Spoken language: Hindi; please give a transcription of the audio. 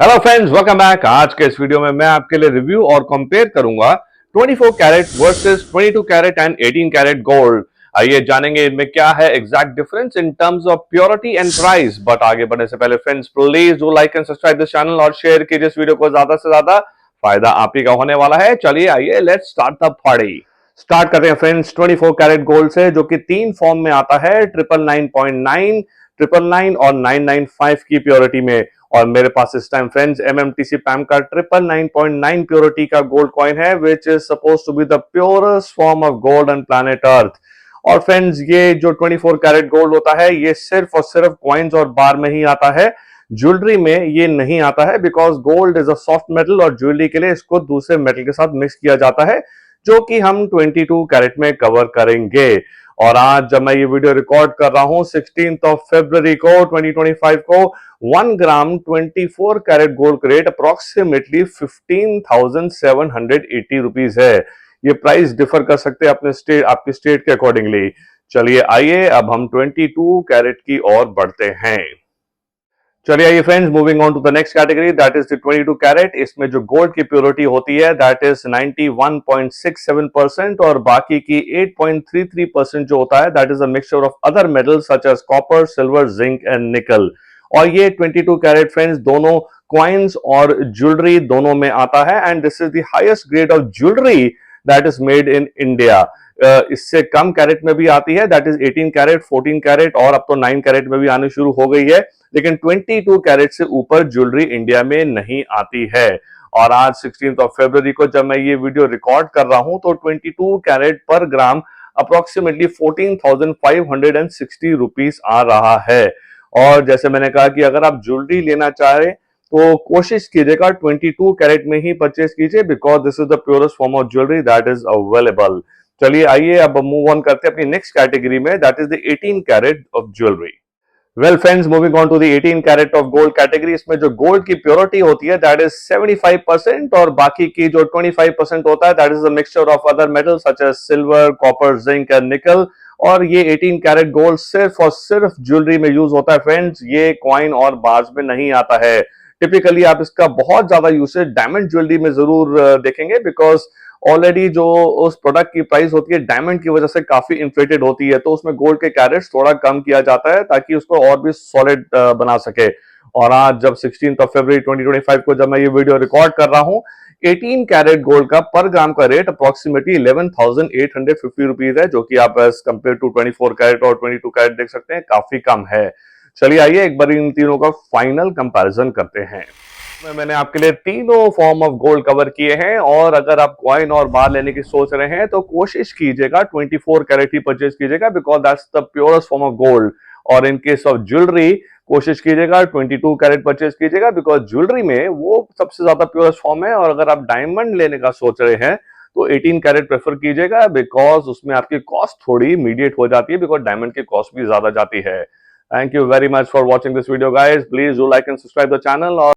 Hello friends, welcome back. आज के इस वीडियो में मैं आपके लिए रिव्यू और कंपेयर करूंगा 24 carat versus 22 carat and 18 carat gold. आइए जानेंगे इनमें क्या है exact difference in terms of purity and price. But आगे बढ़ने से पहले friends, please do like and subscribe this channel और शेयर कीजिए इस वीडियो को। ज्यादा से ज्यादा फायदा आप ही का होने वाला है। चलिए आइए let's start the party. Start करते हैं फ्रेंड्स 24 कैरेट गोल्ड से, जो कि तीन फॉर्म में आता है: 999.9, 999 और 995 की प्योरिटी में। और मेरे पास इस टाइम फ्रेंड्स एमएमटीसी पैम का 999.9 प्योरिटी का गोल्ड कॉइन है, which is suppose to be the purest form of gold on planet earth. और फ्रेंड्स, ये जो 24 कैरेट गोल्ड होता है, ये सिर्फ और सिर्फ कॉइन्स और बार में ही आता है। ज्वेलरी में ये नहीं आता है, because gold is a soft metal और ज्वेलरी के लिए इसको दूसरे मेटल के साथ मिक्स किया जाता है, जो कि हम 22 कैरेट में कवर करेंगे। और आज जब मैं ये वीडियो रिकॉर्ड कर रहा हूं 16 फरवरी को 2025 को, 1 ग्राम 24 कैरेट गोल्ड का रेट अप्रोक्सीमेटली 15,780 रुपीज है। ये प्राइस डिफर कर सकते हैं अपने स्टेट, आपके स्टेट के अकॉर्डिंगली। चलिए आइए अब हम 22 कैरेट की ओर बढ़ते हैं। चलिए आइए friends, moving on to the next category, that is the 22 carat. इसमें जो गोल्ड की प्योरिटी होती है दैट इज 91.67% और बाकी की 8.33% जो होता है that is a mixture of other metals such as copper, silver, zinc and nickel. और ये 22 कैरेट फ्रेंड्स दोनों क्वाइंस और ज्वेलरी दोनों में आता है, and this is the highest grade of jewellery that is made in India. इससे कम कैरेट में भी आती है, दैट इज 18 कैरेट, 14 कैरेट और अब तो 9 कैरेट में भी आनी शुरू हो गई है, लेकिन 22 कैरेट से ऊपर ज्वेलरी इंडिया में नहीं आती है। और आज 16 फरवरी को जब मैं ये वीडियो रिकॉर्ड कर रहा हूं तो 22 कैरेट पर ग्राम अप्रोक्सीमेटली 14,560 रुपीस आ रहा है। और जैसे मैंने कहा कि अगर आप ज्वेलरी लेना चाहें तो कोशिश कीजिएगा 22 कैरेट में ही परचेज कीजिए, because this is the purest form of jewellery that is available. चलिए आइए अब मूव ऑन करते हैं अपनी नेक्स्ट कैटेगरी में, that is the 18 carat of jewellery. Well friends, moving on to the 18 carat of gold category. इसमें जो गोल्ड की प्योरिटी होती है दैट इज 75% और बाकी की जो 25% होता है that is a mixture of other metals such as silver, copper, zinc and nickel. और ये 18 कैरेट गोल्ड सिर्फ और सिर्फ ज्वेलरी में यूज होता है फ्रेंड्स, ये कॉइन और बार्स में नहीं आता है। टिपिकली आप इसका बहुत ज्यादा यूसेज डायमंड ज्वेलरी में जरूर देखेंगे, बिकॉज ऑलरेडी जो उस प्रोडक्ट की प्राइस होती है डायमंड की वजह से काफी इन्फ्लेटेड होती है, तो उसमें गोल्ड के कैरेट्स थोड़ा कम किया जाता है ताकि उसको और भी सॉलिड बना सके। और आज जब 16 फरवरी 2025 को जब मैं ये वीडियो रिकॉर्ड कर रहा हूं, 18 कैरेट गोल्ड का पर ग्राम का रेट अप्रोक्सीमेटली 11,850 रुपीज है, जो कि आप एज कंपेयर टू 24 कैरेट और 22 कैरेट देख सकते हैं काफी कम है। चलिए आइए एक बार इन तीनों का फाइनल कंपैरिजन करते हैं। मैंने आपके लिए तीनों फॉर्म ऑफ गोल्ड कवर किए हैं, और अगर आप कॉइन और बार लेने की सोच रहे हैं तो कोशिश कीजिएगा 24 कैरेट ही परचेज कीजिएगा, because that's the purest form of gold. और इन केस ऑफ ज्वेलरी कोशिश कीजिएगा 22 कैरेट परचेज कीजिएगा, बिकॉज ज्वेलरी में वो सबसे ज्यादा प्योरेस्ट फॉर्म है। और अगर आप डायमंड लेने का सोच रहे हैं तो 18 कैरेट प्रेफर कीजिएगा, बिकॉज उसमें आपकी कॉस्ट थोड़ी मीडिएट हो जाती है, बिकॉज डायमंड की कॉस्ट भी ज्यादा जाती है। Thank you very much for watching this video guys, please do like and subscribe the channel. और